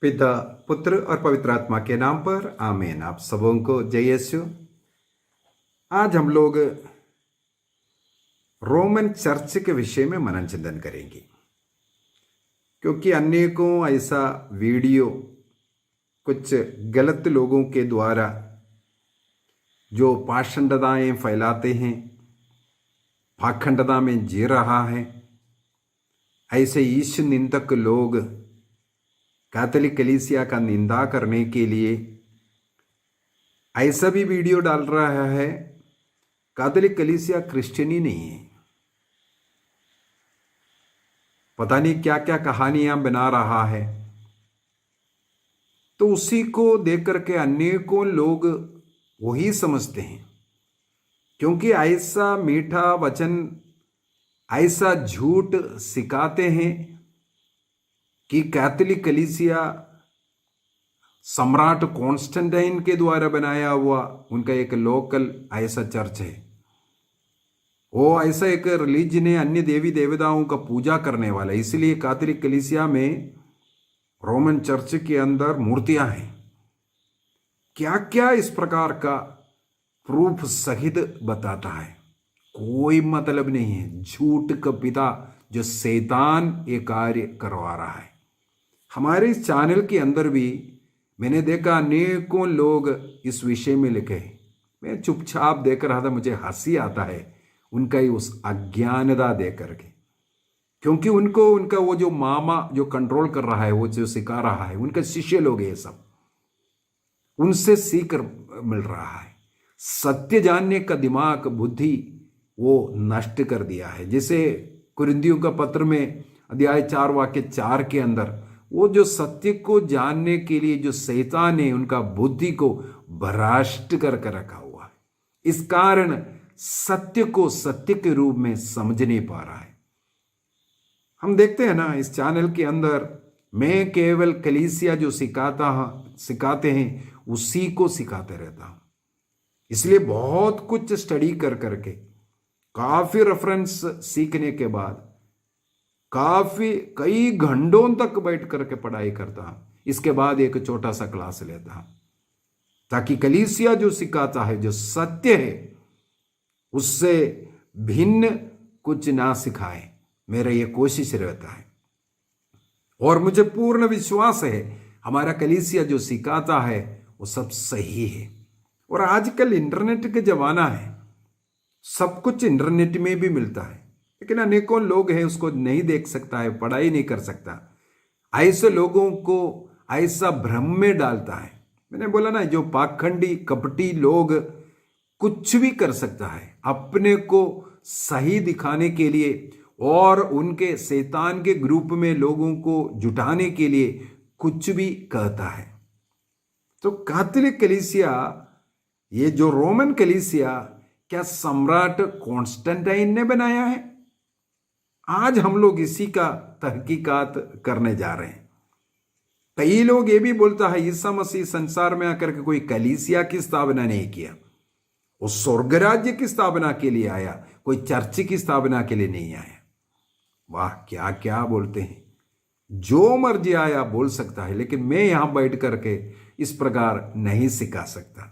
पिता, पुत्र और पवित्र आत्मा के नाम पर आमीन। आप सबों को जय यीशु। आज हम लोग रोमन चर्च के विषय में मनन चिंतन करेंगे, क्योंकि अनेकों ऐसा वीडियो कुछ गलत लोगों के द्वारा जो पाषंडताएं फैलाते हैं, पाखंडता में जी रहा है, ऐसे यीशु निंदक लोग कैथोलिक कलीसिया का निंदा करने के लिए ऐसा भी वीडियो डाल रहा है। कैथोलिक कलीसिया क्रिश्चियन ही नहीं है, पता नहीं क्या क्या कहानियां बना रहा है। तो उसी को देख करके अनेकों लोग वही समझते हैं, क्योंकि ऐसा मीठा वचन, ऐसा झूठ सिखाते हैं कि कैथोलिक कलीसिया सम्राट कॉन्स्टेंटाइन के द्वारा बनाया हुआ उनका एक लोकल ऐसा चर्च है। वो ऐसा एक रिलीजन है, अन्य देवी देवताओं का पूजा करने वाला। इसलिए कैथोलिक कलीसिया में रोमन चर्च के अंदर मूर्तियां हैं। क्या क्या इस प्रकार का प्रूफ सहित बताता है, कोई मतलब नहीं है। झूठ का पिता जो शैतान ये कार्य करवा रहा है। हमारे इस चैनल के अंदर भी मैंने देखा अनेकों लोग इस विषय में लिखे। मैं चुपचाप देख रहा था, मुझे हंसी आता है उनका ही उस अज्ञानता देख करके, क्योंकि उनको उनका वो जो मामा जो कंट्रोल कर रहा है, वो जो सिखा रहा है, उनके शिष्य लोग ये सब, उनसे सीख मिल रहा है। सत्य जानने का दिमाग, बुद्धि वो नष्ट कर दिया है। जैसे कुरिन्थियों का पत्र में अध्याय 4 वाक्य 4 के अंदर वो जो सत्य को जानने के लिए जो शैतान ने उनका बुद्धि को भ्रष्ट करके रखा हुआ है, इस कारण सत्य को सत्य के रूप में समझ नहीं पा रहा है। हम देखते हैं ना इस चैनल के अंदर, मैं केवल कलीसिया जो सिखाते हैं उसी को सिखाते रहता हूं। इसलिए बहुत कुछ स्टडी कर करके, काफी रेफरेंस सीखने के बाद, कई घंटों तक बैठ करके पढ़ाई करता हूं। इसके बाद एक छोटा सा क्लास लेता हूं, ताकि कलीसिया जो सिखाता है, जो सत्य है, उससे भिन्न कुछ ना सिखाए। मेरा ये कोशिश रहता है और मुझे पूर्ण विश्वास है हमारा कलीसिया जो सिखाता है वो सब सही है। और आजकल इंटरनेट का जमाना है, सब कुछ इंटरनेट में भी मिलता है, लेकिन अनेकों लोग हैं उसको नहीं देख सकता है, पढ़ाई नहीं कर सकता। ऐसे लोगों को ऐसा भ्रम में डालता है। मैंने बोला ना, जो पाखंडी कपटी लोग कुछ भी कर सकता है अपने को सही दिखाने के लिए और उनके शैतान के ग्रुप में लोगों को जुटाने के लिए कुछ भी कहता है। तो कैथोलिक कलीसिया, ये जो रोमन कलीसिया, क्या सम्राट कॉन्स्टेंटाइन ने बनाया है? आज हम लोग इसी का तहकीकात करने जा रहे हैं। कई लोग ये भी बोलता है ईसा मसीह संसार में आकर के कोई कलीसिया की स्थापना नहीं किया, वो स्वर्ग राज्य की स्थापना के लिए आया, कोई चर्च की स्थापना के लिए नहीं आया। वाह, क्या क्या बोलते हैं। जो मर्जी आया बोल सकता है, लेकिन मैं यहां बैठ करके इस प्रकार नहीं सिखा सकता।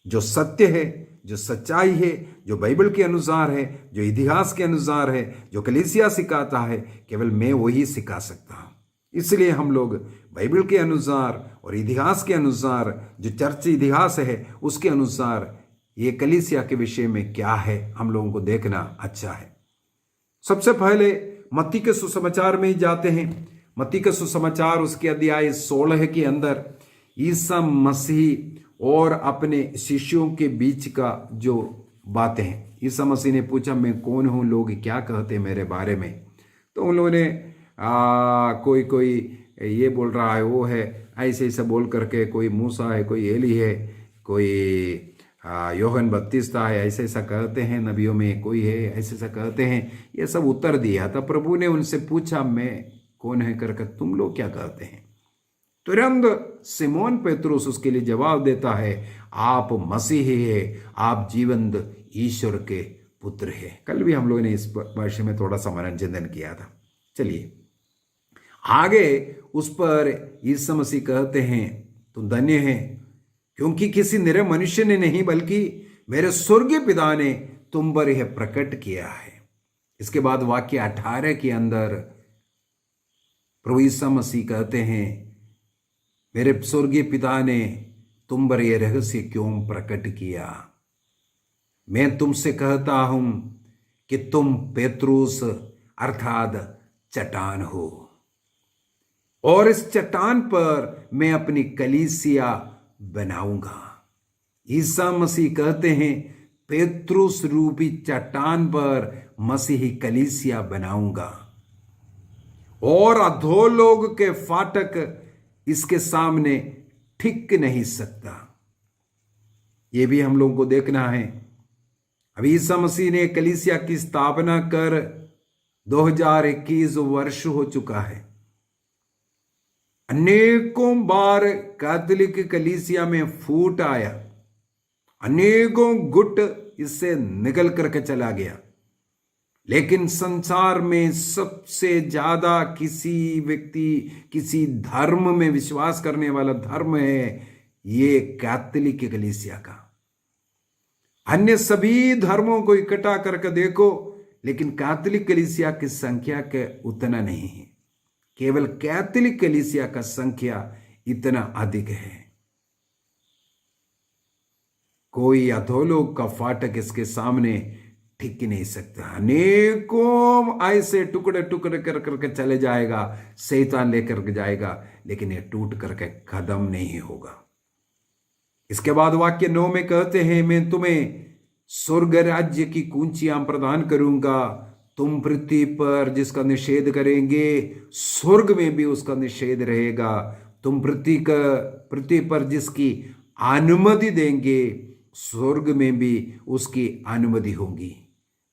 जो सत्य है, जो सच्चाई है, जो बाइबल के अनुसार है, जो इतिहास के अनुसार है, जो कलीसिया सिखाता है, केवल मैं वही सिखा सकता हूं। इसलिए हम लोग बाइबल के अनुसार और इतिहास के अनुसार, जो चर्च इतिहास है उसके अनुसार, ये कलीसिया के विषय में क्या है हम लोगों को देखना अच्छा है। सबसे पहले मत्ती के सुसमाचार में ही जाते हैं। मत्ती के सुसमाचार उसके अध्याय 16 के अंदर ईसा मसीह और अपने शिष्यों के बीच का जो बातें हैं। ईसा मसीह ने पूछा, मैं कौन हूं, लोग क्या कहते हैं मेरे बारे में? तो उन लोगों ने कोई ये बोल रहा है वो है, ऐसे ऐसा बोल करके, कोई मूसा है, कोई एली है, कोई योहन बत्तीस्ता है, ऐसे ऐसा कहते हैं, नबियों में कोई है, ऐसे ऐसा कहते हैं। ये सब उत्तर दिया। तब प्रभु ने उनसे पूछा, मैं कौन है करके तुम लोग क्या कहते हैं? तुरंत सिमोन पेतरुस उसके लिए जवाब देता है, आप मसीह है, आप जीवंत ईश्वर के पुत्र है। कल भी हम लोगों ने इस विषय में थोड़ा सा मनन चिंतन किया था। चलिए आगे उस पर यीशु मसीह कहते हैं, तुम धन्य हैं क्योंकि किसी निरे मनुष्य ने नहीं बल्कि मेरे स्वर्गीय पिता ने तुम पर यह प्रकट किया है। इसके बाद वाक्य 18 के अंदर प्रभु यीशु मसीह कहते हैं, मेरे स्वर्गीय पिता ने तुम पर यह रहस्य क्यों प्रकट किया? मैं तुमसे कहता हूं कि तुम पेत्रुस अर्थात चट्टान हो, और इस चट्टान पर मैं अपनी कलीसिया बनाऊंगा। ईसा मसीह कहते हैं, पेत्रुस रूपी चट्टान पर मसीही कलीसिया बनाऊंगा, और अधोलोक के फाटक इसके सामने टिक नहीं सकता। यह भी हम लोगों को देखना है। अभी ईसा मसीह ने कलीसिया की स्थापना कर 2021 वर्ष हो चुका है। अनेकों बार कैथोलिक कलीसिया में फूट आया, अनेकों गुट इससे निकल करके चला गया, लेकिन संसार में सबसे ज्यादा किसी व्यक्ति किसी धर्म में विश्वास करने वाला धर्म है ये कैथोलिक कलीसिया का। अन्य सभी धर्मों को इकट्ठा करके देखो, लेकिन कैथोलिक कलीसिया की संख्या के उतना नहीं है। केवल कैथोलिक कलीसिया का संख्या इतना अधिक है। कोई अधोलोक का फाटक इसके सामने टिक नहीं सकता। अनेकों ऐसे टुकड़े टुकड़े कर करके चले जाएगा, शैतान लेकर के जाएगा, लेकिन ये टूट करके खत्म नहीं होगा। इसके बाद वाक्य 9 में कहते हैं, मैं तुम्हें स्वर्ग राज्य की कुंजियां प्रदान करूंगा। तुम पृथ्वी पर जिसका निषेध करेंगे, स्वर्ग में भी उसका निषेध रहेगा। तुम पृथ्वी पर जिसकी अनुमति देंगे, स्वर्ग में भी उसकी अनुमति होगी।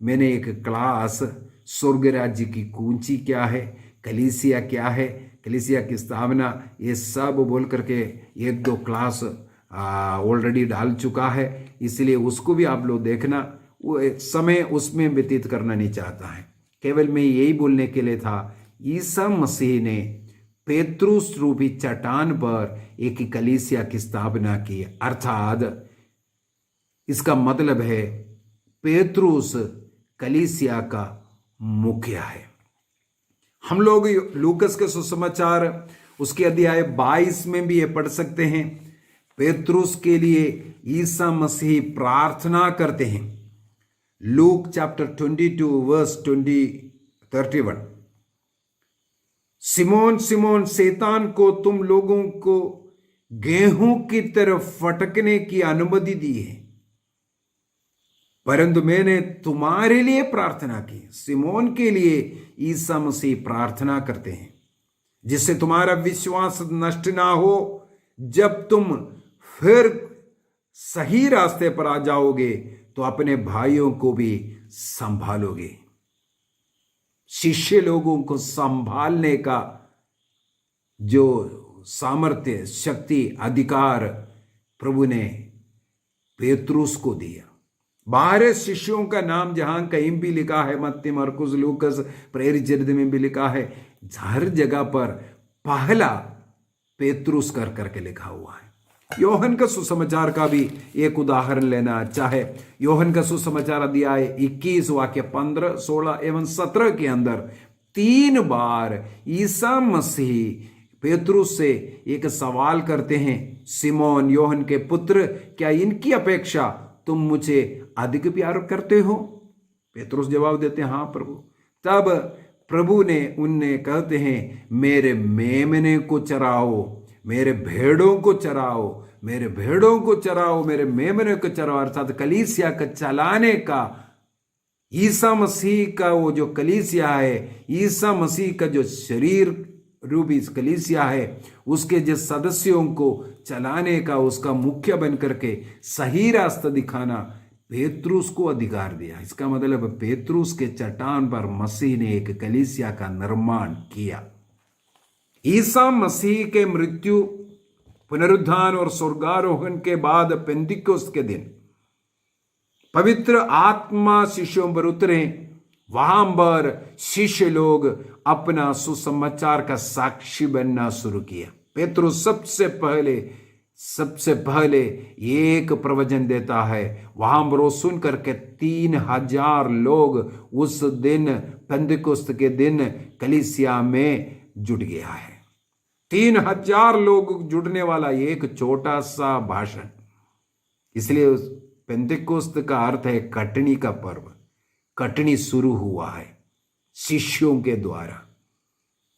मैंने एक क्लास स्वर्ग राज्य की कुंजी क्या है, कलीसिया क्या है, कलीसिया की स्थापना, ये सब बोल करके 1-2 क्लास ऑलरेडी डाल चुका है, इसलिए उसको भी आप लोग देखना। वो समय उसमें व्यतीत करना नहीं चाहता है, केवल मैं यही बोलने के लिए था। ईसा मसीह ने पेत्रुस रूपी चट्टान पर एक कलीसिया की स्थापना की, अर्थात इसका मतलब है पेत्रुस कलीसिया का मुखिया है। हम लोग लूकस के सुसमाचार उसके अध्याय 22 में भी ये पढ़ सकते हैं। पेत्रुस के लिए ईसा मसीह प्रार्थना करते हैं। Luke chapter 22 verse 31, Simon Simon, शैतान को तुम लोगों को गेहूं की तरफ फटकने की अनुमति दी है, परंतु मैंने तुम्हारे लिए प्रार्थना की। सिमोन के लिए ईसा मसीह प्रार्थना करते हैं, जिससे तुम्हारा विश्वास नष्ट ना हो। जब तुम फिर सही रास्ते पर आ जाओगे तो अपने भाइयों को भी संभालोगे। शिष्य लोगों को संभालने का जो सामर्थ्य, शक्ति, अधिकार प्रभु ने पेत्रुस को दिया। 12 शिष्यों का नाम जहां कहीं भी लिखा है, मत्ती, मरकुस, लूकस, प्रेरित चरित्र में भी लिखा है, हर जगह पर पहला पेत्रुस कर करके लिखा हुआ है। योहन का सुसमाचार का भी एक उदाहरण लेना चाहे, योहन का सुसमाचार अध्याय 21 वाक्य 15, 16 एवं 17 के अंदर 3 बार ईसा मसीह पेत्रुस से एक सवाल करते हैं, सिमोन योहन के पुत्र, क्या इनकी अपेक्षा तुम मुझे अधिक प्यार करते हो? पेत्रुस जवाब देते हैं, हाँ प्रभु। तब प्रभु ने उनने कहते हैं, मेरे मेमने को चराओ, मेरे भेड़ों को चराओ, मेरे भेड़ों को चराओ, मेरे मेमने को चराओ। अर्थात कलीसिया का चलाने का, ईसा मसीह का वो जो कलीसिया है, ईसा मसीह का जो शरीर रूपी कलीसिया है, उसके जो सदस्यों को चलाने का, उसका मुख्य बन करके सही रास्ता दिखाना पेत्रुस को अधिकार दिया। इसका मतलब पेत्रुस के चट्टान पर मसीह ने एक कलीसिया का निर्माण किया। ईसा मसीह के मृत्यु, पुनरुत्थान और स्वर्गारोहण के बाद पेंतिकोस्त के दिन पवित्र आत्मा शिष्यों पर उतरे। वहां पर शिष्य लोग अपना सुसमाचार का साक्षी बनना शुरू किया। पेतरुस सबसे पहले एक प्रवचन देता है। वहां पर वो सुन करके 3000 लोग उस दिन पेंतिकुस्त के दिन कलीसिया में जुट गया है। 3000 लोग जुड़ने वाला एक छोटा सा भाषण। इसलिए उस पेंतिकुस्त का अर्थ है कटनी का पर्व। कटनी शुरू हुआ है शिष्यों के द्वारा।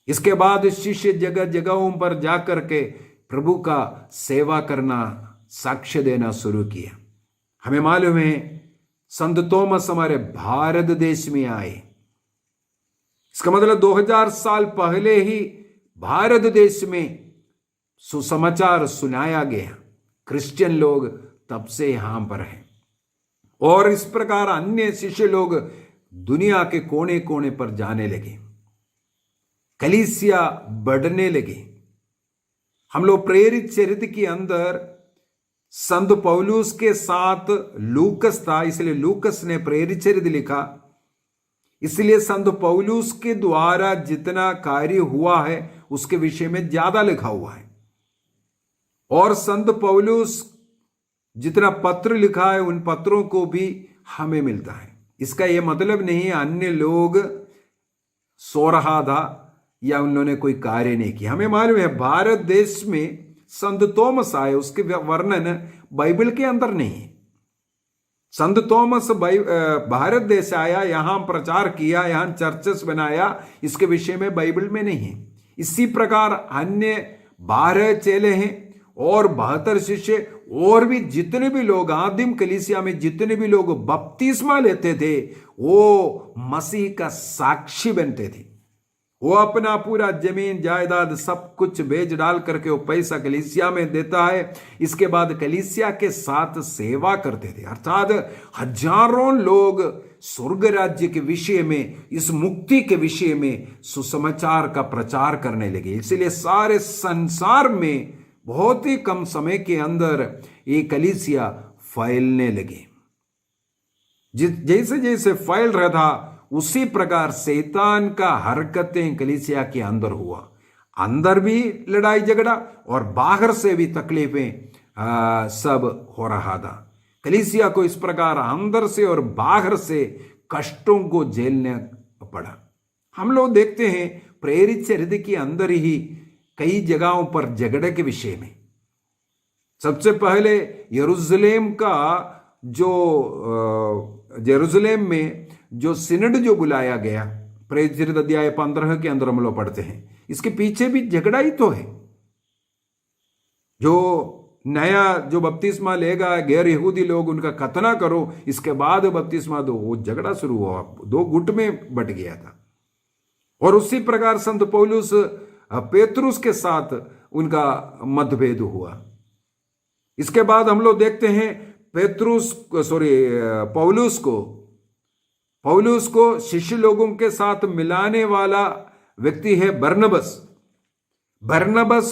इसके बाद शिष्य जगह जगहों पर जाकर के प्रभु का सेवा करना, साक्ष्य देना शुरू किया। हमें मालूम है संत थॉमस हमारे भारत देश में आए। इसका मतलब 2000 साल पहले ही भारत देश में सुसमाचार सुनाया गया। क्रिश्चियन लोग तब से यहां पर हैं और इस प्रकार अन्य शिष्य लोग दुनिया के कोने कोने पर जाने लगे, कलीसिया बढ़ने लगे। हम लोग प्रेरित चरित्र के अंदर संत पौलुस के साथ लूकस था, इसलिए लूकस ने प्रेरित चरित्र लिखा। इसलिए संत पौलुस के द्वारा जितना कार्य हुआ है उसके विषय में ज्यादा लिखा हुआ है। और संत पौलुस जितना पत्र लिखा है उन पत्रों को भी हमें मिलता है। इसका यह मतलब नहीं है अन्य लोग सो रहा था या उन्होंने कोई कार्य नहीं किया। हमें मालूम है भारत देश में संत थॉमस आए, उसके वर्णन बाइबल के अंदर नहीं है। संत थॉमस भारत देश आया, यहां प्रचार किया, यहां चर्चेस बनाया, इसके विषय में बाइबल में नहीं है। इसी प्रकार अन्य 12 चेले हैं और 72 शिष्य और भी जितने भी लोग आदिम कलीसिया में जितने भी लोग बपतिस्मा लेते थे वो मसीह का साक्षी बनते थे। वो अपना पूरा जमीन जायदाद सब कुछ बेच डाल करके वो पैसा कलीसिया में देता है। इसके बाद कलीसिया के साथ सेवा करते थे। अर्थात हजारों लोग स्वर्ग राज्य के विषय में, इस मुक्ति के विषय में सुसमाचार का प्रचार करने लगे। इसलिए सारे संसार में बहुत ही कम समय के अंदर ये कलीसिया फैलने लगे। जैसे जैसे फैल रहा था उसी प्रकार शैतान का हरकतें कलीसिया के अंदर हुआ। अंदर भी लड़ाई झगड़ा और बाहर से भी तकलीफें सब हो रहा था। कलीसिया को इस प्रकार अंदर से और बाहर से कष्टों को झेलने पड़ा। हम लोग देखते हैं प्रेरित चरित्र के अंदर ही कई जगहों पर झगड़े के विषय में। सबसे पहले यरूशलेम का यरूशलेम में जो सिनड जो बुलाया गया, प्रेरित चरित्र अध्याय 15 के अंदर हम लोग पढ़ते हैं। इसके पीछे भी झगड़ा ही तो है। जो नया जो बपतिस्मा लेगा गैर यहूदी लोग उनका खतना करो, इसके बाद बपतिस्मा दो, वो झगड़ा शुरू हुआ, 2 गुट में बट गया था। और उसी प्रकार संत पौलुस पेतरुस के साथ उनका मतभेद हुआ। इसके बाद हम लोग देखते हैं पौलुस को शिष्य लोगों के साथ मिलाने वाला व्यक्ति है बरनबस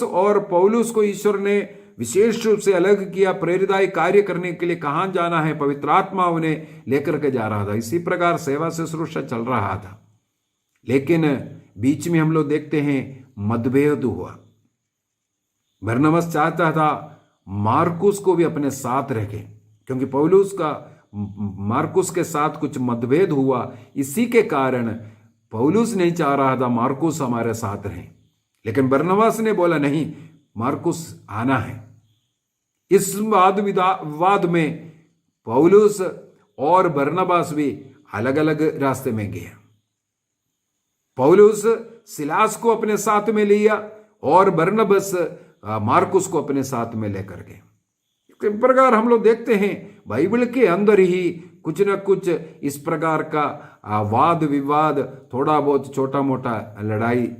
और पौलुस को ईश्वर ने विशेष रूप से अलग किया, प्रेरिताई कार्य करने के लिए कहां जाना है, पवित्र आत्मा उन्हें लेकर के जा रहा था। इसी प्रकार सेवा शुश्रूषा चल रहा था। लेकिन बीच में हम लोग देखते हैं मतभेद हुआ। बरनबस चाहता था मार्कुस को भी अपने साथ रखे, क्योंकि पौलुस का मार्कुस के साथ कुछ मतभेद हुआ। इसी के कारण पौलुस नहीं चाह रहा था मार्कुस हमारे साथ रहे, लेकिन बरनबास ने बोला नहीं, मार्कुस आना है। इस वाद विवाद में पौलुस और बरनबास भी अलग अलग रास्ते में गए। पौलुस सिलास को अपने साथ में लिया और बरनबास मार्कुस को अपने साथ में लेकर गए। इस प्रकार हम लोग देखते हैं बाइबल के अंदर ही कुछ न कुछ इस प्रकार का वाद विवाद, थोड़ा बहुत छोटा मोटा लड़ाई,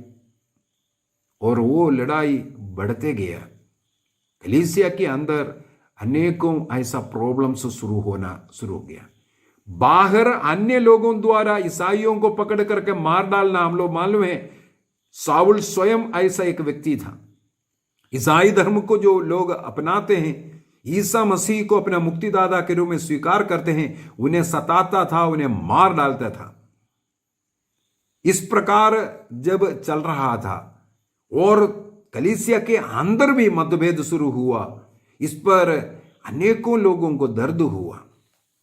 और वो लड़ाई बढ़ते गया। कलीसिया के अंदर अनेकों ऐसा प्रॉब्लम्स शुरू हो गया। बाहर अन्य लोगों द्वारा ईसाइयों को पकड़ करके मार डालना हम लोग मालूम है। साउल स्वयं ऐसा एक व्यक्ति था। ईसाई धर्म को जो लोग अपनाते हैं, ईसा मसीह को अपना मुक्तिदाता के रूप में स्वीकार करते हैं, उन्हें सताता था, उन्हें मार डालता था। इस प्रकार जब चल रहा था और कलीसिया के अंदर भी मतभेद शुरू हुआ, इस पर अनेकों लोगों को दर्द हुआ।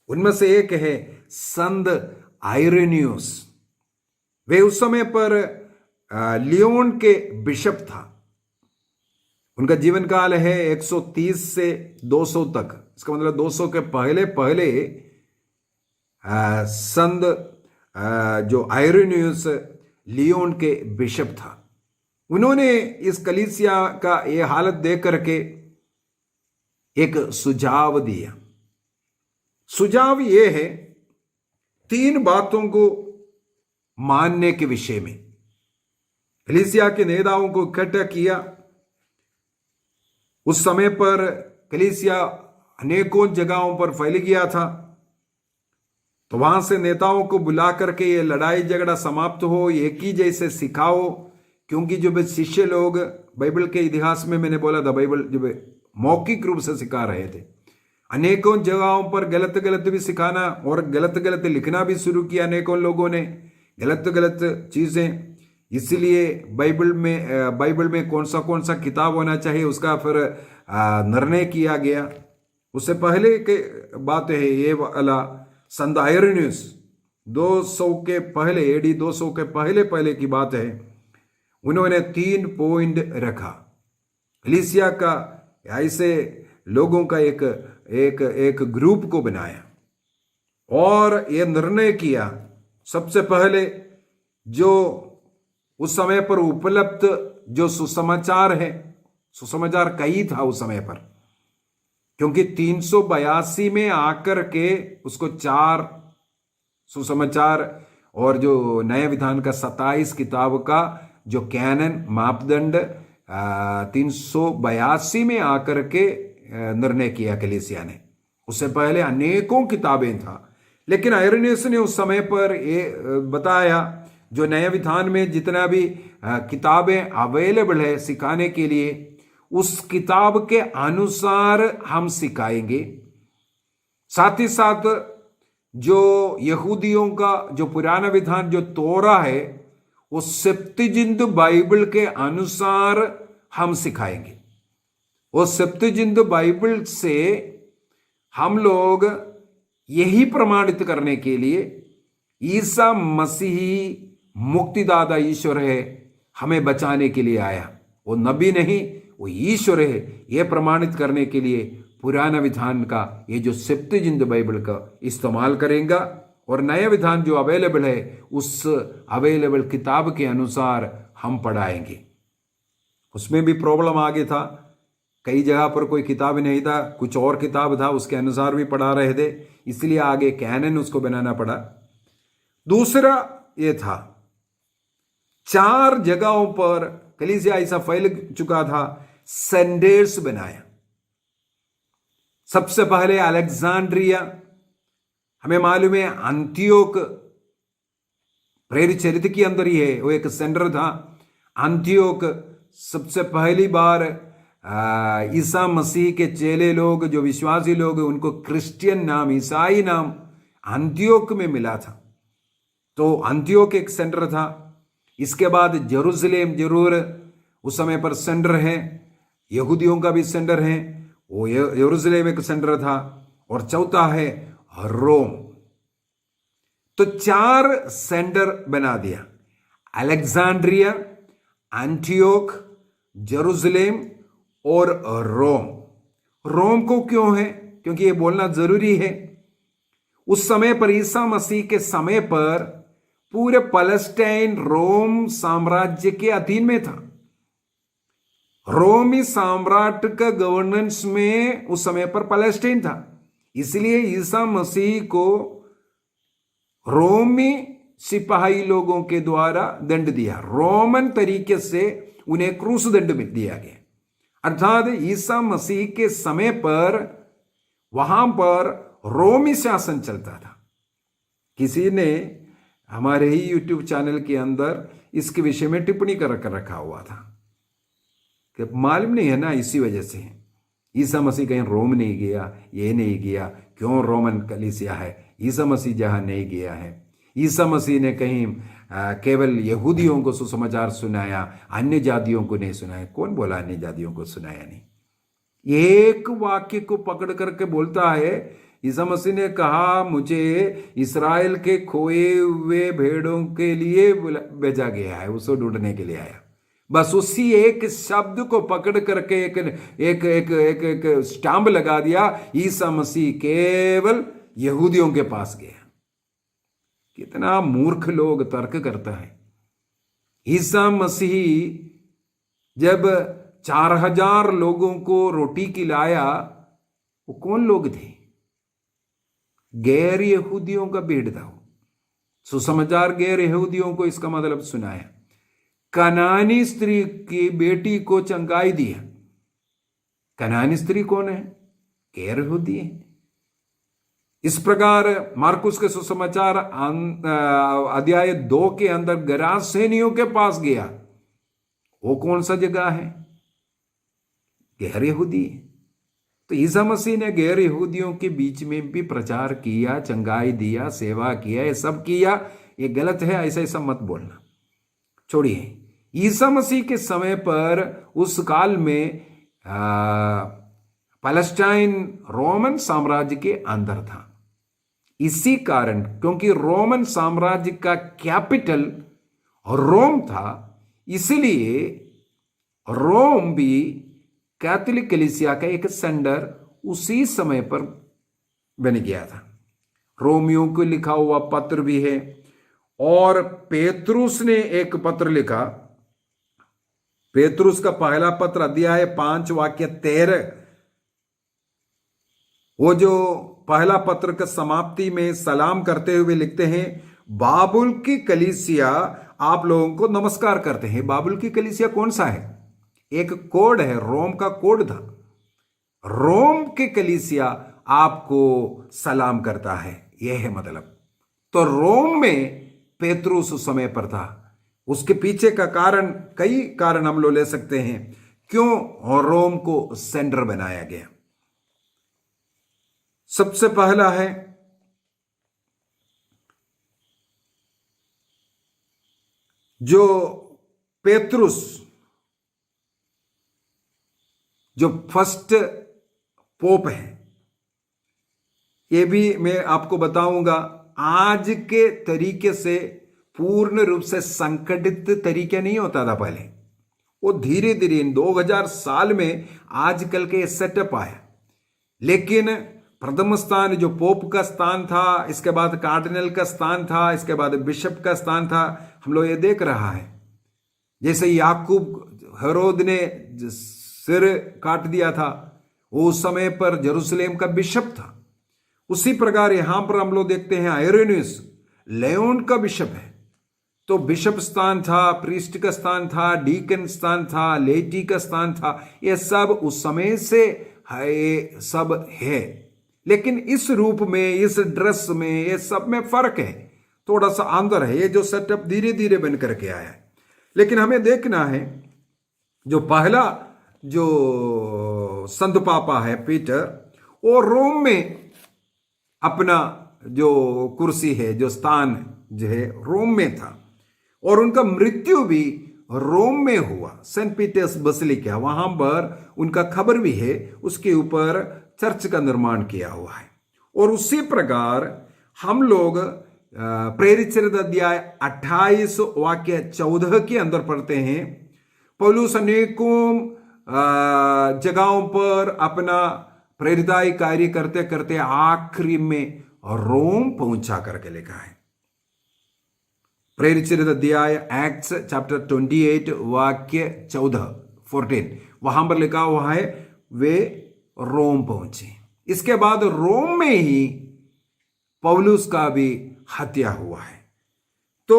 उनमें से एक है संत आइरेनियस। वे उस समय पर लियोन के बिशप था। उनका जीवन काल है 130 से 200 तक। इसका मतलब 200 के पहले पहले संत जो आइरेनियस लियोन के बिशप था। उन्होंने इस कलीसिया का ये हालत देख करके एक सुझाव दिया। सुझाव ये है 3 बातों को मानने के विषय में। कलीसिया के नेताओं को इकट्ठा किया। उस समय पर कलीसिया अनेकों जगहों पर फैल गया था, तो वहां से नेताओं को बुला करके ये लड़ाई झगड़ा समाप्त हो, एक ही जैसे सिखाओ। क्योंकि जो शिष्य लोग बाइबल के इतिहास में मैंने बोला था, बाइबल जो मौखिक रूप से सिखा रहे थे, अनेकों जगहों पर गलत गलत भी सिखाना और गलत गलत लिखना भी शुरू किया अनेकों लोगों ने, गलत गलत चीजें। इसलिए बाइबल में कौन सा किताब होना चाहिए उसका फिर निर्णय किया गया। उससे पहले के बात है ये वाला संत आइरेनियस 200 के पहले, एडी 200 के पहले पहले की बात है। उन्होंने 3 पॉइंट रखा। कलीसिया का ऐसे लोगों का एक ग्रुप को बनाया और यह निर्णय किया, सबसे पहले जो उस समय पर उपलब्ध जो सुसमाचार है, सुसमाचार कई था उस समय पर, क्योंकि 382 में आकर के उसको 4 सुसमाचार और जो नया विधान का 27 किताब का जो कैनन मापदंड 382 में आकर के निर्णय किया कलीसिया ने। उससे पहले अनेकों किताबें था, लेकिन आइरेनियस ने उस समय पर ये बताया जो नया विधान में जितना भी किताबें अवेलेबल है सिखाने के लिए, उस किताब के अनुसार हम सिखाएंगे। साथ ही साथ जो यहूदियों का जो पुराना विधान जो तोरा है, वो सेप्तजिंत बाइबल के अनुसार हम सिखाएंगे। वो सेप्तजिंत बाइबल से हम लोग यही प्रमाणित करने के लिए ईसा मसीही मुक्तिदाता ईश्वर है, हमें बचाने के लिए आया, वो नबी नहीं, वो ईश्वर है, यह प्रमाणित करने के लिए पुराना विधान का ये जो सेप्तजिंत बाइबल का इस्तेमाल करेंगे और नया विधान जो अवेलेबल है उस अवेलेबल किताब के अनुसार हम पढ़ाएंगे। उसमें भी प्रॉब्लम आ गया था, कई जगह पर कोई किताब नहीं था, कुछ और किताब था, उसके अनुसार भी पढ़ा रहे थे, इसलिए आगे कैनन उसको बनाना पड़ा। दूसरा ये था 4 जगहों पर कलीसिया ऐसा फैल चुका था, सेंटर्स बनाया। सबसे पहले अलेक्जेंड्रिया, हमें मालूम है अंतियोक प्रेरित चरित्र के अंदर ही है, वो एक सेंटर था। अंतियोक सबसे पहली बार ईसा मसीह के चेले लोग जो विश्वासी लोग उनको क्रिश्चियन नाम, ईसाई नाम अंतियोक में मिला था, तो अंतियोक एक सेंटर था। इसके बाद जेरूसलेम जरूर उस समय पर सेंटर है, यहूदियों का भी सेंटर है, वो यरूशलेम एक सेंटर था। और चौथा है रोम। तो 4 सेंटर बना दिया, अलेक्जेंड्रिया, एंटियोक, जेरूसलेम और रोम। रोम को क्यों है? क्योंकि ये बोलना जरूरी है। उस समय पर ईसा मसीह के समय पर पूरे पैलेस्टाइन रोम साम्राज्य के अधीन में था। रोमी सम्राट का गवर्नेंस में उस समय पर पैलेस्टाइन था, इसलिए ईसा मसीह को रोमी सिपाही लोगों के द्वारा दंड दिया, रोमन तरीके से उन्हें क्रूस दंड दिया गया। अर्थात ईसा मसीह के समय पर वहां पर रोमी शासन चलता था। किसी ने हमारे ही यूट्यूब चैनल के अंदर इसके विषय में टिप्पणी कर रखा हुआ था कि मालूम नहीं है ना, इसी वजह से ईसा मसीह कहीं रोम नहीं गया, ये नहीं गया, क्यों रोमन कलीसिया है? ईसा मसीह जहां नहीं गया है, ईसा मसीह ने कहीं केवल यहूदियों को सुसमाचार सुनाया, अन्य जातियों को नहीं सुनाया। कौन बोला अन्य जातियों को सुनाया नहीं? एक वाक्य को पकड़ करके बोलता है, ईसा मसीह ने कहा मुझे इस्राएल के खोए हुए भेड़ों के लिए भेजा गया है, उसको ढूंढने के लिए आया। बस उसी एक शब्द को पकड़ करके एक एक एक एक, एक स्टैम्प लगा दिया, ईसा मसीह केवल यहूदियों के पास गया। कितना मूर्ख लोग तर्क करता है। ईसा मसीह जब 4000 लोगों को रोटी खिलाया, वो कौन लोग थे? गैर यहूदियों का भीड़ था। सुसमाचार गैर यहूदियों को इसका मतलब सुनाया। कनानी स्त्री की बेटी को चंगाई दिया। कनानी स्त्री कौन है? गैर यहूदी है। इस प्रकार मार्कुस के सुसमाचार अध्याय 2 के अंदर गरासेनियों के पास गया। वो कौन सा जगह है? गैर यहूदी। तो ईसा मसीह ने गैर यहूदियों के बीच में भी प्रचार किया, चंगाई दिया, सेवा किया, ये सब किया। ये गलत है, ऐसा ऐसा मत बोलना। छोड़िए। ईसा मसीह के समय पर उस काल में पैलेस्टाइन रोमन साम्राज्य के अंदर था। इसी कारण, क्योंकि रोमन साम्राज्य का कैपिटल रोम था, इसलिए रोम भी कैथोलिक कलीसिया का एक सेंटर उसी समय पर बन गया था। रोमियों को लिखा हुआ पत्र भी है, और पेतरुस ने एक पत्र लिखा। पेतरुस का पहला पत्र अध्याय 5 वाक्य 13, वो जो पहला पत्र का समाप्ति में सलाम करते हुए लिखते हैं, बाबुल की कलीसिया आप लोगों को नमस्कार करते हैं। बाबुल की कलीसिया कौन सा है? एक कोड है, रोम का कोड था। रोम की कलीसिया आपको सलाम करता है, यह है मतलब। तो रोम में पेतरुस उस समय पर था। उसके पीछे का कारण, कई कारण हम लोग ले सकते हैं क्यों रोम को सेंटर बनाया गया। सबसे पहला है, जो पेतरुस, जो फर्स्ट पोप है, ये भी मैं आपको बताऊंगा, आज के तरीके से पूर्ण रूप से संगठित तरीके नहीं होता था पहले। वो धीरे धीरे इन 2000 साल में आजकल के सेटअप आया। लेकिन प्रथम स्थान जो पोप का स्थान था, इसके बाद कार्डिनल का स्थान था, इसके बाद बिशप का स्थान था। हम लोग ये देख रहा है, जैसे याकूब हेरोद ने सिर काट दिया था, वो उस समय पर जेरूसलेम का बिशप था। उसी प्रकार यहां पर हम लोग देखते हैं आयरेनियस लेओन का बिशप है। तो बिशप स्थान था, प्रीस्ट का स्थान था, डीकन स्थान था, लेटी का स्थान था। ये सब उस समय से है, सब है। लेकिन इस रूप में, इस ड्रेस में, ये सब में फर्क है, थोड़ा सा अंदर है। ये जो सेटअप धीरे धीरे बन करके आया है। लेकिन हमें देखना है, जो पहला जो संत पापा है पीटर, वो रोम में अपना जो कुर्सी है, जो स्थान जो है, रोम में था। और उनका मृत्यु भी रोम में हुआ, सेंट पीटर्स बसिलिका, वहां पर उनका खबर भी है। उसके ऊपर चर्च का निर्माण किया हुआ है। और उसी प्रकार हम लोग प्रेरित चरित्र अध्याय 28 वाक्य 14 के अंदर पढ़ते हैं, पौलुस अनेकों जगहों पर अपना प्रेरिताई कार्य करते करते आखिरी में रोम पहुंचा करके लिखा है। प्रेरित चरित्र अध्याय एक्ट्स चैप्टर 28 वाक्य 14 वहां पर लिखा हुआ है, वे रोम पहुंचे। इसके बाद रोम में ही पौलुस का भी हत्या हुआ है। तो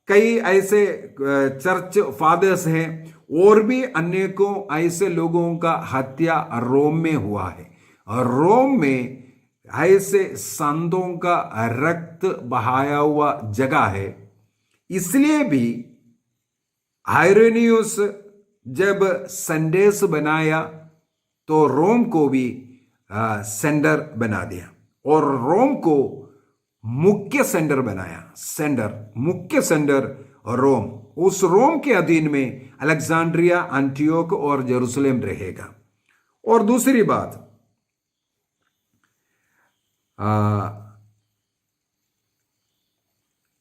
कई ऐसे चर्च फादर्स हैं, और भी अनेकों ऐसे लोगों का हत्या रोम में हुआ है। और रोम में ऐसे संतों का रक्त बहाया हुआ जगह है। इसलिए भी आयरेनियस जब संदेश बनाया तो रोम को भी सेंटर बना दिया, और रोम को मुख्य सेंटर बनाया। मुख्य सेंटर रोम। उस रोम के अधीन में अलेक्जेंड्रिया, एंटियोक और जेरूसलम रहेगा। और दूसरी बात,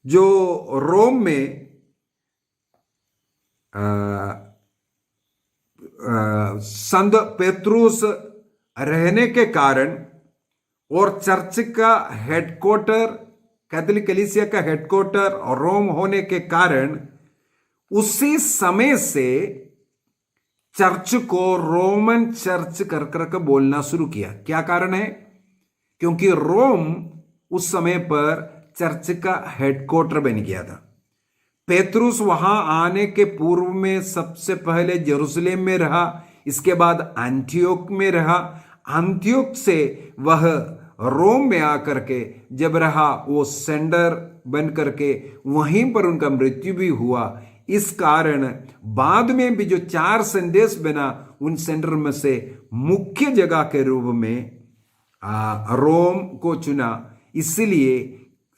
जो रोम में संत पेत्रुस रहने के कारण और चर्च का हेडक्वार्टर, कैथोलिक कलीसिया का हेडक्वार्टर रोम होने के कारण उसी समय से चर्च को रोमन चर्च कर कर बोलना शुरू किया। क्या कारण है? क्योंकि रोम उस समय पर चर्च का हेडक्वार्टर बन गया था। पेत्रुस वहां आने के पूर्व में सबसे पहले जेरूसलम में रहा, इसके बाद एंटियोक में रहा। एंटियोक से वह रोम में आकर के जब रहा, वो सेंडर बन करके वहीं पर उनका मृत्यु भी हुआ। इस कारण बाद में भी जो 4 संदेश बना, उन सेंडर में से मुख्य जगह के रूप में रोम को चुना। इसलिए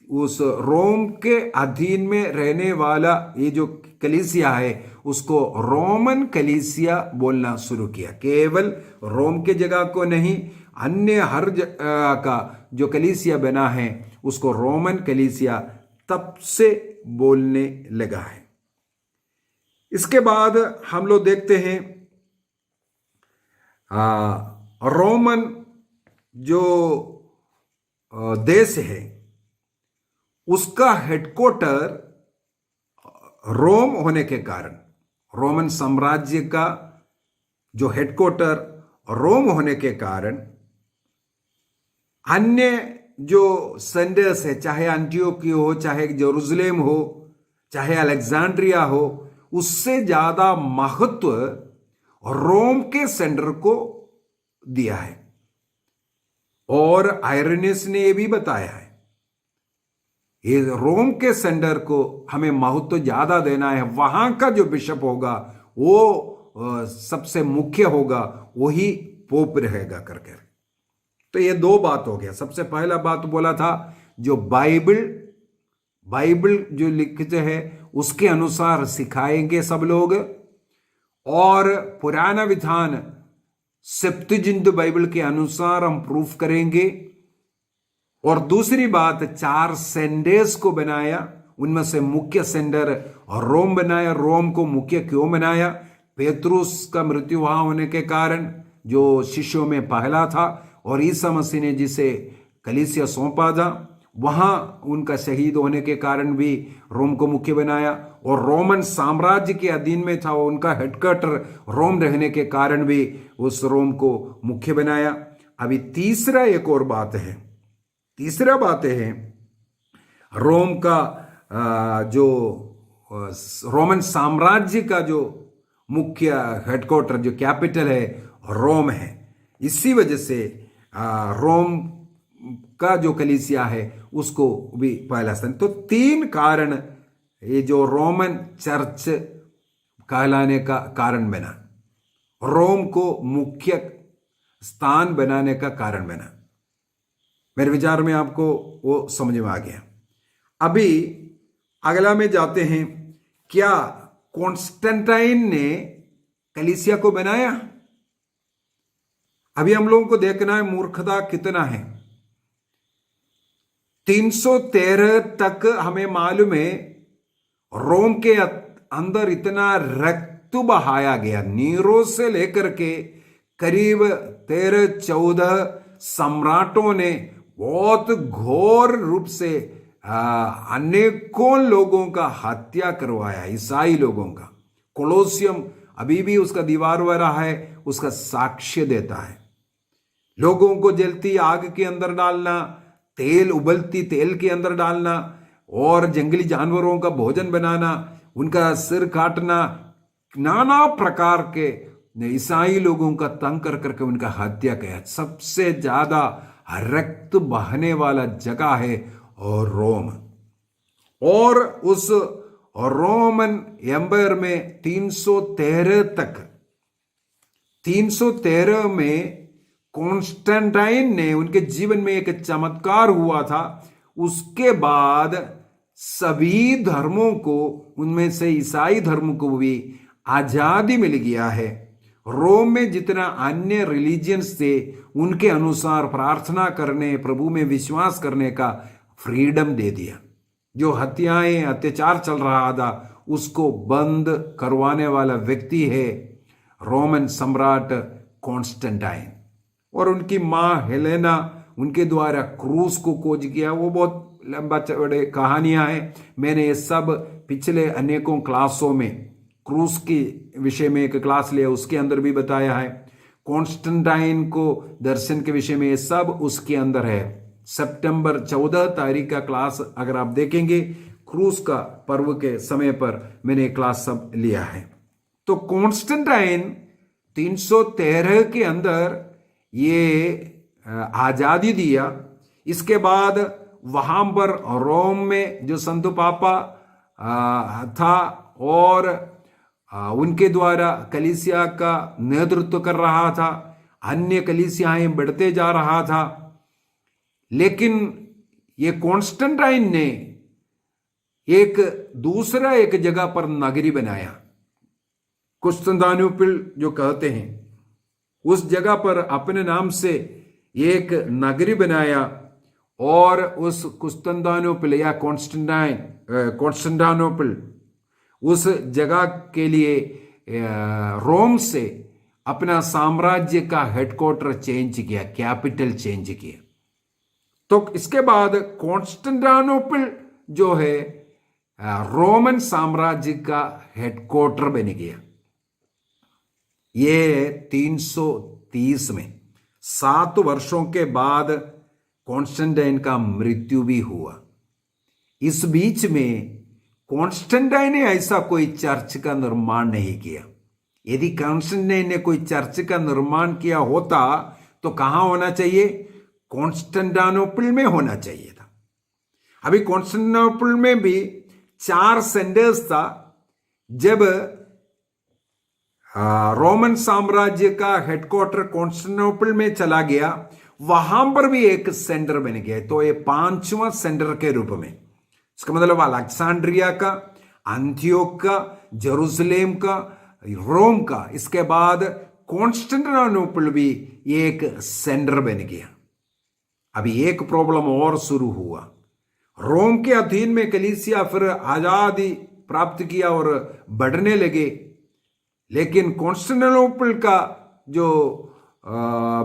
उस रोम के अधीन में रहने वाला ये जो कलीसिया है उसको रोमन कलीसिया बोलना शुरू किया। केवल रोम के जगह को नहीं, अन्य हर जगह का जो कलीसिया बना है उसको रोमन कलीसिया तब से बोलने लगा है। इसके बाद हम लोग देखते हैं रोमन जो देश है उसका हेडक्वार्टर रोम होने के कारण, रोमन साम्राज्य का जो हेडक्वार्टर रोम होने के कारण अन्य जो सेंटर्स है, चाहे एंटियोकी हो, चाहे जेरूसलम हो, चाहे अलेक्जेंड्रिया हो, उससे ज्यादा महत्व रोम के सेंटर को दिया है। और आयरनियस ने यह भी बताया है, ये रोम के सेंटर को हमें महत्व ज्यादा देना है। वहां का जो बिशप होगा वो सबसे मुख्य होगा, वही पोप रहेगा करके। तो ये 2 बात हो गया। सबसे पहला बात बोला था जो बाइबल जो लिखते हैं उसके अनुसार सिखाएंगे सब लोग, और पुराना विधान सेप्तुजिंत बाइबल के अनुसार हम प्रूफ करेंगे। और दूसरी बात, 4 सेंडर्स को बनाया, उनमें से मुख्य सेंडर रोम बनाया। रोम को मुख्य क्यों बनाया? पेत्रुस का मृत्यु वहां होने के कारण, जो शिष्यों में पहला था, और ईसा मसीह ने जिसे कलीसिया सौंपा था, वहां उनका शहीद होने के कारण भी रोम को मुख्य बनाया। और रोमन साम्राज्य के अधीन में था, उनका हेडक्वार्टर रोम रहने के कारण भी उस रोम को मुख्य बनाया। अभी तीसरा एक और बात है। तीसरा बात है रोम का जो रोमन साम्राज्य का जो मुख्य हेडक्वार्टर, जो कैपिटल है, रोम है। इसी वजह से रोम का जो कलीसिया है उसको भी पहला स्थान। तो 3 कारण ये जो रोमन चर्च कहलाने का कारण बना, रोम को मुख्य स्थान बनाने का कारण बना। मेरे विचार में आपको वो समझ में आ गया। अभी अगला में जाते हैं, क्या कॉन्स्टेंटाइन ने कलीसिया को बनाया? अभी हम लोगों को देखना है मूर्खता कितना है। 313 तक हमें मालूम है रोम के अंदर इतना रक्त बहाया गया। नीरो से लेकर के करीब 13-14 सम्राटों ने बहुत घोर रूप से अनेकों लोगों का हत्या करवाया, ईसाई लोगों का। कोलोसियम अभी भी उसका दीवार वगैरह है, उसका साक्ष्य देता है। लोगों को जलती आग के अंदर डालना, उबलती तेल के अंदर डालना, और जंगली जानवरों का भोजन बनाना, उनका सिर काटना, नाना प्रकार के ईसाई लोगों का तंग कर करके उनका हत्या किया। सबसे ज्यादा रक्त बहने वाला जगह है और रोम। और उस रोमन एम्पायर में 313 में कॉन्स्टेंटाइन ने, उनके जीवन में एक चमत्कार हुआ था। उसके बाद सभी धर्मों को, उनमें से ईसाई धर्म को भी आजादी मिल गया है। रोम में जितना अन्य रिलीजियंस थे उनके अनुसार प्रार्थना करने, प्रभु में विश्वास करने का फ्रीडम दे दिया। जो हत्याएं, अत्याचार चल रहा था उसको बंद करवाने वाला व्यक्ति है रोमन सम्राट कॉन्स्टेंटाइन। और उनकी मां हेलेना, उनके द्वारा क्रूस को खोज किया। वो बहुत लंबा चौड़े कहानियां हैं। मैंने ये सब पिछले अनेकों क्लासों में क्रूस के विषय में एक क्लास लिया, उसके अंदर भी बताया है। कॉन्स्टेंटाइन को दर्शन के विषय में ये सब उसके अंदर है। सितंबर 14 तारीख का क्लास अगर आप देखेंगे, क्रूस का पर्व के समय पर मैंने क्लास सब लिया है। तो कॉन्स्टेंटाइन 313 के अंदर ये आजादी दिया। इसके बाद वहां पर रोम में जो संत पापा था और उनके द्वारा कलीसिया का नेतृत्व कर रहा था, अन्य कलीसियाएं बढ़ते जा रहा था। लेकिन ये कॉन्स्टेंटाइन ने एक दूसरा एक जगह पर नगरी बनाया, कुस्तुनतानुपिल जो कहते हैं, उस जगह पर अपने नाम से एक नगरी बनाया। और उस कुस्तुनतानुपिल या कॉन्स्टेंटानोपिल उस जगह के लिए रोम से अपना साम्राज्य का हेडक्वार्टर चेंज किया, कैपिटल चेंज किया। तो इसके बाद कॉन्स्टेंटानोपिल जो है रोमन साम्राज्य का हेडक्वार्टर बन गया। ये 330 में 7 वर्षों के बाद कॉन्स्टेंटाइन का मृत्यु भी हुआ। इस बीच में कॉन्स्टेंटाइन ने ऐसा कोई चर्च का निर्माण नहीं किया। यदि कॉन्स्टेंटाइन ने कोई चर्च का निर्माण किया होता तो कहां होना चाहिए? कॉन्स्टेंटानोपल में होना चाहिए था। अभी कॉन्स्टेंटानोपल में भी 4 सेंटर्स था। जब रोमन साम्राज्य का हेडक्वार्टर कॉन्स्टेंटिनोपल में चला गया, वहां पर भी एक सेंटर बन गया। तो ये 5वां सेंटर के रूप में, इसका मतलब अलेक्जेंड्रिया का, अंथियोक का, जेरूसलेम का, रोम का, इसके बाद कॉन्स्टेंटिनोपल भी एक सेंटर बन गया। अभी एक प्रॉब्लम और शुरू हुआ। रोम के अधीन में कलीसिया फिर आजादी प्राप्त किया और बढ़ने लगे। लेकिन कॉन्स्टेंटिनोपल का जो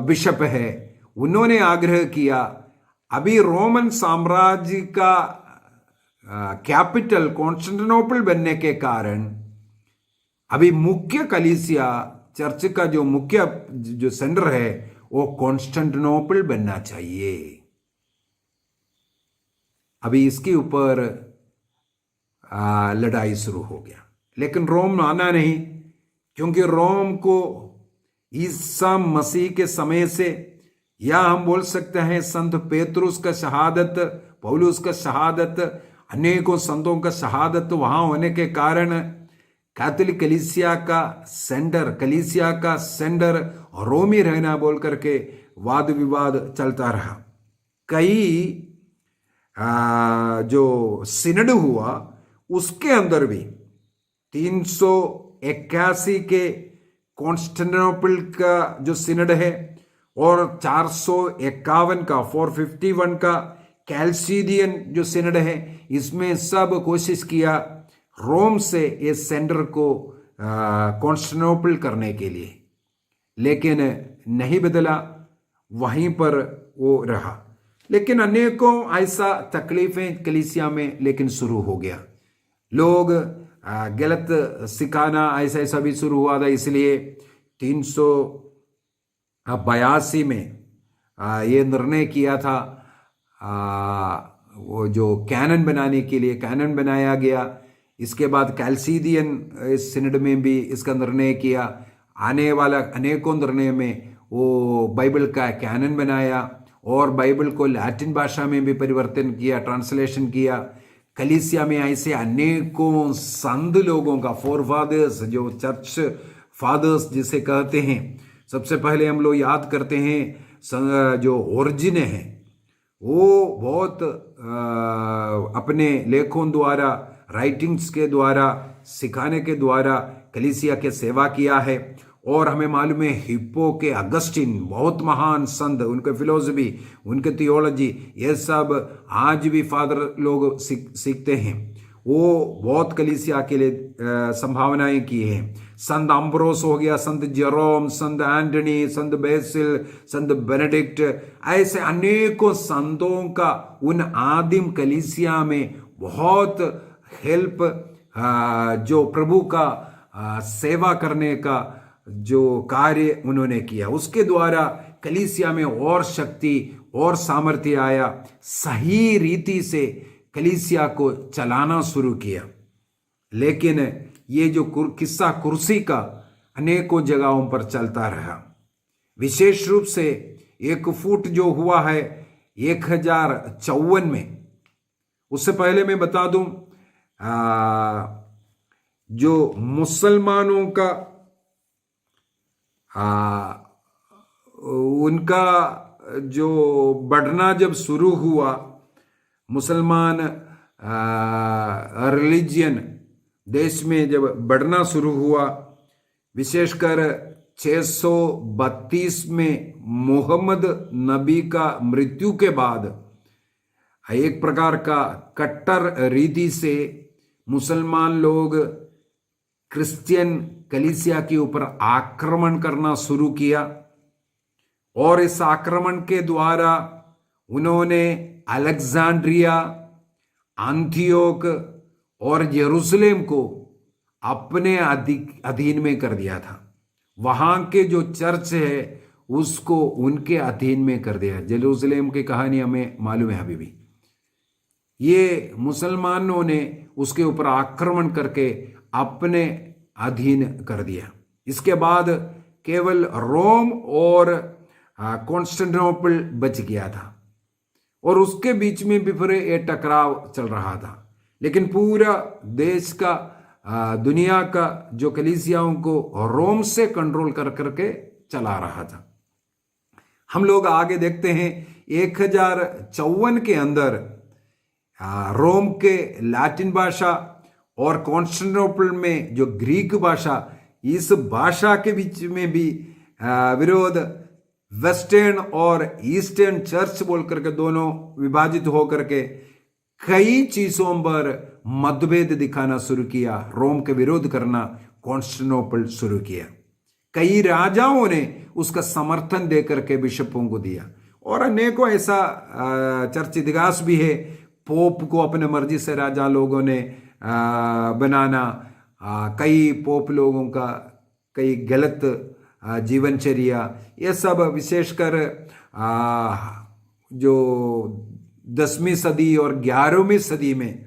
बिशप है, उन्होंने आग्रह किया, अभी रोमन साम्राज्य का कैपिटल कॉन्स्टेंटिनोपल बनने के कारण अभी मुख्य कलीसिया चर्च का जो मुख्य जो सेंटर है वो कॉन्स्टेंटिनोपल बनना चाहिए। अभी इसके ऊपर लड़ाई शुरू हो गया। लेकिन रोम माना नहीं, क्योंकि रोम को ईसा मसीह के समय से, या हम बोल सकते हैं संत पेतरुस का शहादत, पौलुस का शहादत, अनेकों संतों का शहादत वहां होने के कारण कैथोलिक कलीसिया का सेंटर रोमी रहना बोल करके वाद विवाद चलता रहा। कई जो सिनड हुआ उसके अंदर भी 381 के कॉन्स्टेंटिनोपल का जो सिनड है और 451 का 451 का कैल्सीडियन जो सिनड है, इसमें सब कोशिश किया रोम से इस सेंटर को कॉन्स्टेंटिनोपल करने के लिए, लेकिन नहीं बदला, वहीं पर वो रहा। लेकिन अनेकों ऐसा तकलीफें कलीसिया में लेकिन शुरू हो गया। लोग गलत सिखाना ऐसा भी शुरू हुआ था। इसलिए 382 में ये निर्णय किया था, वो जो कैनन बनाने के लिए कैनन बनाया गया। इसके बाद कैल्सीडियन इस सिनड में भी इसका निर्णय किया। आने वाला अनेकों निर्णय में वो बाइबल का कैनन बनाया और बाइबल को लैटिन भाषा में भी परिवर्तन किया, ट्रांसलेशन किया। कलीसिया में ऐसे अनेकों संत लोगों का, फोर फादर्स, जो चर्च फादर्स जिसे कहते हैं, सबसे पहले हम लोग याद करते हैं जो ओरिजिन है, वो बहुत अपने लेखों द्वारा, राइटिंग्स के द्वारा, सिखाने के द्वारा कलीसिया के सेवा किया है। और हमें मालूम है हिप्पो के अगस्टिन बहुत महान संत, उनके फिलोसफी, उनके थियोलॉजी, ये सब आज भी फादर लोग सीखते हैं। वो बहुत कलीसिया के लिए संभावनाएं की हैं। संत अम्ब्रोस हो गया, संत जेरोम, संत एंटनी, संत बेसिल, संत बेनेडिक्ट, ऐसे अनेकों संतों का उन आदिम कलीसिया में बहुत हेल्प, जो प्रभु का सेवा करने का जो कार्य उन्होंने किया, उसके द्वारा कलीसिया में और शक्ति और सामर्थ्य आया, सही रीति से कलीसिया को चलाना शुरू किया। लेकिन ये जो किस्सा कुर्सी का अनेकों जगहों पर चलता रहा। विशेष रूप से एक फुट जो हुआ है 1054 में, उससे पहले मैं बता दूं जो मुसलमानों का उनका जो बढ़ना जब शुरू हुआ, मुसलमान रिलीजियन देश में जब बढ़ना शुरू हुआ, विशेषकर 632 में मोहम्मद नबी का मृत्यु के बाद एक प्रकार का कट्टर रीति से मुसलमान लोग क्रिश्चियन कलीसिया के ऊपर आक्रमण करना शुरू किया। और इस आक्रमण के द्वारा उन्होंने अलेक्जेंड्रिया, अंथियोक और यरूशलेम को अपने अधीन में कर दिया था। वहां के जो चर्च है उसको उनके अधीन में कर दिया। यरूशलेम की कहानी हमें मालूम है अभी भी। ये मुसलमानों ने उसके ऊपर आक्रमण करके अपने अधीन कर दिया। इसके बाद केवल रोम और कॉन्स्टेंटिनोपल बच गया था, और उसके बीच में भी फिर ये टकराव चल रहा था। लेकिन पूरा देश का, दुनिया का जो कलीसियाओं को रोम से कंट्रोल कर करके चला रहा था। हम लोग आगे देखते हैं 1054 के अंदर रोम के लैटिन भाषा और कॉन्स्टेंटिनोपल में जो ग्रीक भाषा, इस भाषा के बीच में भी विरोध, वेस्टर्न और ईस्टर्न चर्च बोल करके दोनों विभाजित होकर के कई चीजों पर मतभेद दिखाना शुरू किया। रोम के विरोध करना कॉन्स्टेंटिनोपल शुरू किया। कई राजाओं ने उसका समर्थन देकर के बिशपों को दिया, और अनेकों ऐसा चर्च इतिहास भी है। पोप को अपने मर्जी से राजा लोगों ने बनाना, कई पोप लोगों का कई गलत जीवनचर्या, ये सब विशेषकर जो 10वीं सदी और 11वीं सदी में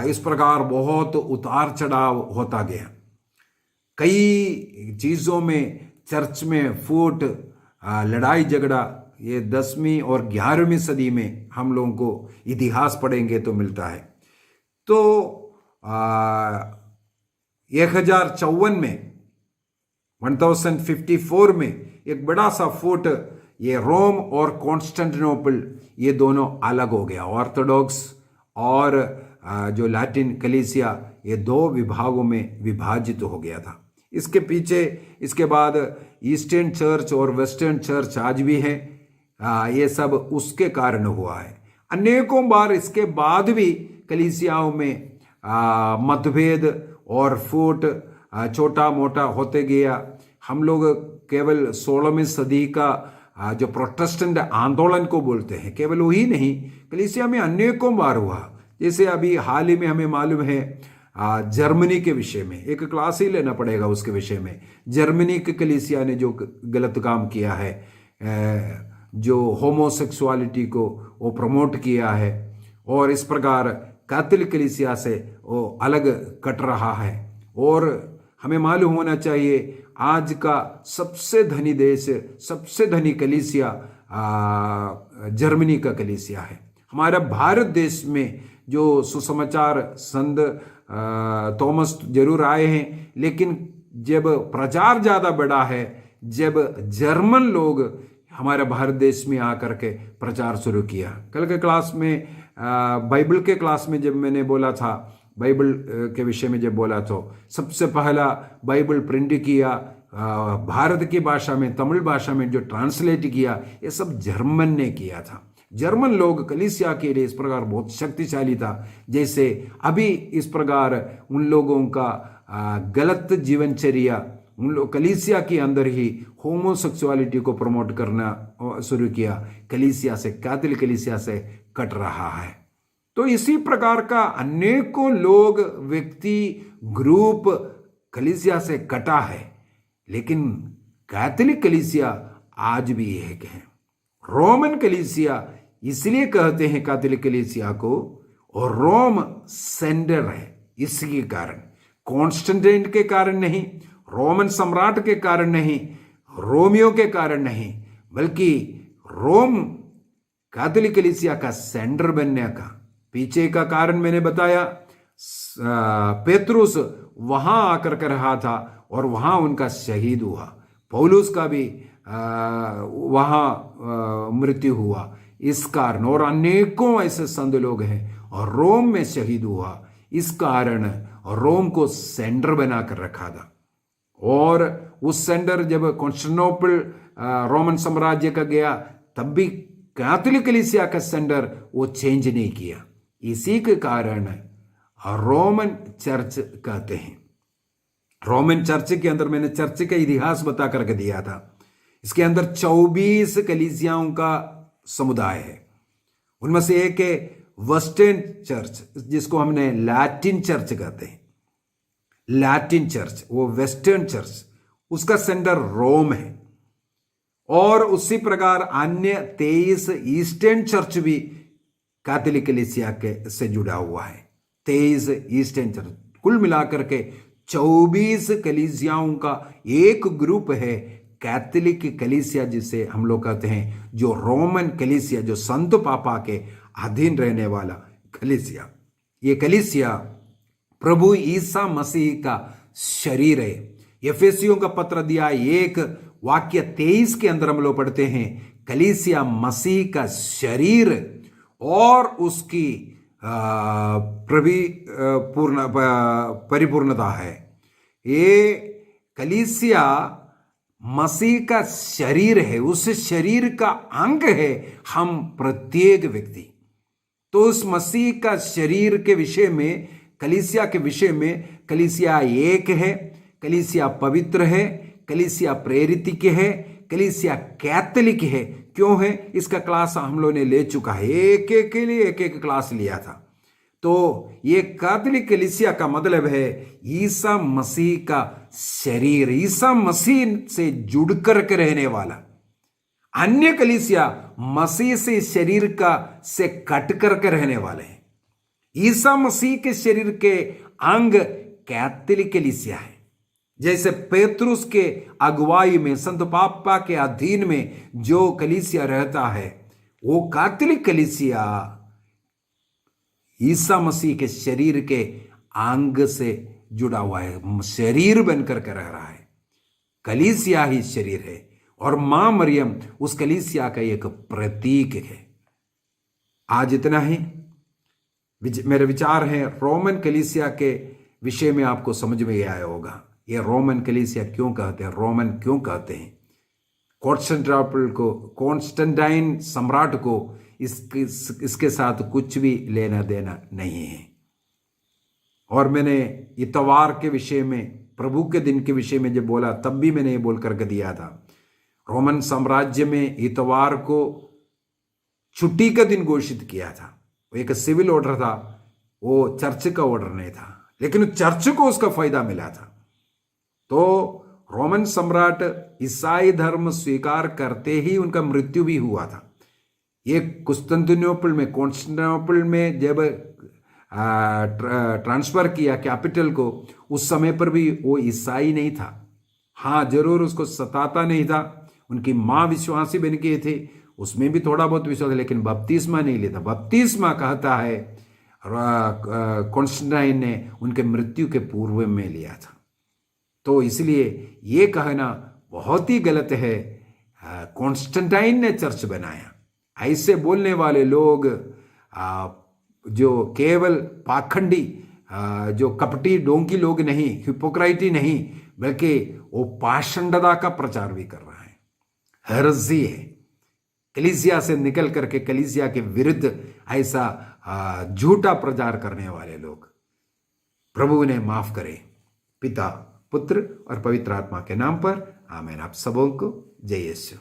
इस प्रकार बहुत उतार चढ़ाव होता गया। कई चीज़ों में चर्च में फूट, लड़ाई झगड़ा, ये 10वीं और 11वीं सदी में हम लोगों को इतिहास पढ़ेंगे तो मिलता है। तो 1054 में 1054 में एक बड़ा सा फूट, ये रोम और कॉन्स्टेंटिनोपल ये दोनों अलग हो गया। ऑर्थोडॉक्स और जो लैटिन कलीसिया, ये दो विभागों में विभाजित हो गया था। इसके पीछे, इसके बाद ईस्टर्न चर्च और वेस्टर्न चर्च आज भी है। ये सब उसके कारण हुआ है। अनेकों बार इसके बाद भी कलीसियाओं में मतभेद और फूट छोटा मोटा होते गया। हम लोग केवल 16वीं सदी का जो प्रोटेस्टेंट आंदोलन को बोलते हैं, केवल वही नहीं, कलीसिया में अनेकों बार हुआ। जैसे अभी हाल ही में हमें मालूम है जर्मनी के विषय में, एक क्लास ही लेना पड़ेगा उसके विषय में। जर्मनी के कलीसिया ने जो गलत काम किया है, जो होमोसेक्सुअलिटी को वो प्रमोट किया है, और इस प्रकार कैथोलिक कलीसिया से वो अलग कट रहा है। और हमें मालूम होना चाहिए आज का सबसे धनी देश, सबसे धनी कलीसिया जर्मनी का कलीसिया है। हमारा भारत देश में जो सुसमाचार संत थॉमस जरूर आए हैं, लेकिन जब प्रचार ज़्यादा बड़ा है, जब जर्मन लोग हमारे भारत देश में आकर के प्रचार शुरू किया। कल के क्लास में बाइबल के क्लास में जब मैंने बोला था, बाइबल के विषय में जब बोला तो सबसे पहला बाइबल प्रिंट किया भारत की भाषा में, तमिल भाषा में जो ट्रांसलेट किया, ये सब जर्मन ने किया था। जर्मन लोग कलीसिया के लिए इस प्रकार बहुत शक्तिशाली था। जैसे अभी इस प्रकार उन लोगों का गलत जीवनचर्या, उन लोग कलीसिया के अंदर ही होमोसेक्सुअलिटी को प्रमोट करना शुरू किया, कलीसिया से, कैथोलिक कलीसिया से कट रहा है। तो इसी प्रकार का अनेकों लोग, व्यक्ति, ग्रुप कलीसिया से कटा है, लेकिन कैथोलिक कलीसिया आज भी एक है। रोमन कलीसिया इसलिए कहते हैं कैथोलिक कलीसिया को, और रोम सेंटर है इसके कारण, कॉन्स्टेंटाइन के कारण नहीं, रोमन सम्राट के कारण नहीं, रोमियो के कारण नहीं, बल्कि रोम कैथोलिक कलीसिया का सेंटर बनने का पीछे का कारण मैंने बताया। पेत्रुस वहां आकर कर रहा था और वहां उनका शहीद हुआ। पौलुस का भी वहां मृत्यु हुआ इस कारण, और अनेकों ऐसे संत लोग हैं और रोम में शहीद हुआ। इस कारण रोम को सेंटर बनाकर रखा था, और उस सेंटर जब कॉन्स्टेंटिनोपल रोमन साम्राज्य का गया, तब भी कैथोलिक कलीसिया का सेंटर वो चेंज नहीं किया। इसी के कारण रोमन चर्च कहते हैं। रोमन चर्च के अंदर मैंने चर्च का इतिहास बता करके दिया था। इसके अंदर 24 कलीसियाओं का समुदाय है। उनमें से एक है वेस्टर्न चर्च, जिसको हमने लैटिन चर्च कहते हैं। लैटिन चर्च, वो वेस्टर्न चर्च, उसका सेंटर रोम है। और उसी प्रकार अन्य 23 ईस्टर्न चर्च भी कैथोलिक कलीसिया के से जुड़ा हुआ है। 23 ईस्टर्न चर्च, कुल मिलाकर के 24 कलीसियाओं का एक ग्रुप है कैथोलिक कलीसिया, जिसे हम लोग कहते हैं जो रोमन कलीसिया, जो संत पापा के अधीन रहने वाला कलीसिया। ये कलीसिया प्रभु ईसा मसीह का शरीर है। एफेसियों का पत्र दिया 1 वाक्य 23 के अंदर हम लोग पढ़ते हैं, कलीसिया मसीह का शरीर और उसकी परिपूर्णता है। ये कलीसिया मसीह का शरीर है, उस शरीर का अंग है हम प्रत्येक व्यक्ति। तो उस मसीह का शरीर के विषय में, कलीसिया के विषय में, कलीसिया एक है, कलीसिया पवित्र है, कलीसिया प्रेरित है, कलीसिया कैथोलिक है। क्यों है? इसका क्लास हम लोगों ने ले चुका है, एक एक के लिए एक एक क्लास लिया था। तो ये कैथोलिक कलीसिया का मतलब है ईसा मसीह का शरीर, ईसा मसीह से जुड़ कर के रहने वाला। अन्य कलीसिया मसीह से शरीर का से कट कर के रहने वाले हैं। ईसा मसीह के शरीर के अंग कैथोलिक कलीसिया है। जैसे पेत्रुस के अगुवाई में, संत पापा के अधीन में जो कलीसिया रहता है, वो कैथोलिक कलीसिया ईसा मसीह के शरीर के अंग से जुड़ा हुआ है, शरीर बनकर के रह रहा है। कलीसिया ही शरीर है और मां मरियम उस कलीसिया का एक प्रतीक है। आज इतना ही मेरे विचार हैं। रोमन कलीसिया के विषय में आपको समझ में आया होगा। ये रोमन कलीसिया क्यों कहते हैं, रोमन क्यों कहते हैं। कॉन्स्टेंटाइन सम्राट को इसके साथ कुछ भी लेना देना नहीं है। और मैंने इतवार के विषय में, प्रभु के दिन के विषय में जब बोला, तब भी मैंने ये बोल करके दिया था। रोमन साम्राज्य में इतवार को छुट्टी का दिन घोषित किया था। वो एक सिविल ऑर्डर था, वो चर्च का ऑर्डर नहीं था, लेकिन चर्च को उसका फायदा मिला था। तो रोमन सम्राट ईसाई धर्म स्वीकार करते ही उनका मृत्यु भी हुआ था। ये कॉन्स्टेंटिनोपल में जब ट्रांसफर किया कैपिटल को, उस समय पर भी वो ईसाई नहीं था। हाँ, जरूर उसको सताता नहीं था। उनकी माँ विश्वासी बन गए थे, उसमें भी थोड़ा बहुत विश्वास, लेकिन बपतिस्मा नहीं लेता। बपतिस्मा कहता है कॉन्स्टेंटाइन ने उनके मृत्यु के पूर्व में लिया था। तो इसलिए ये कहना बहुत ही गलत है कॉन्स्टेंटाइन ने चर्च बनाया। ऐसे बोलने वाले लोग जो केवल पाखंडी, जो कपटी डोंकी लोग नहीं, हिपोक्राइटी नहीं, बल्कि वो पाषंडता का प्रचार भी कर रहा है, हेरेसी है। कलीसिया से निकल करके कलीसिया के विरुद्ध ऐसा झूठा प्रचार करने वाले लोग, प्रभु ने माफ करे। पिता, पुत्र और पवित्र आत्मा के नाम पर आमीन। आप सबों को जय यीशु।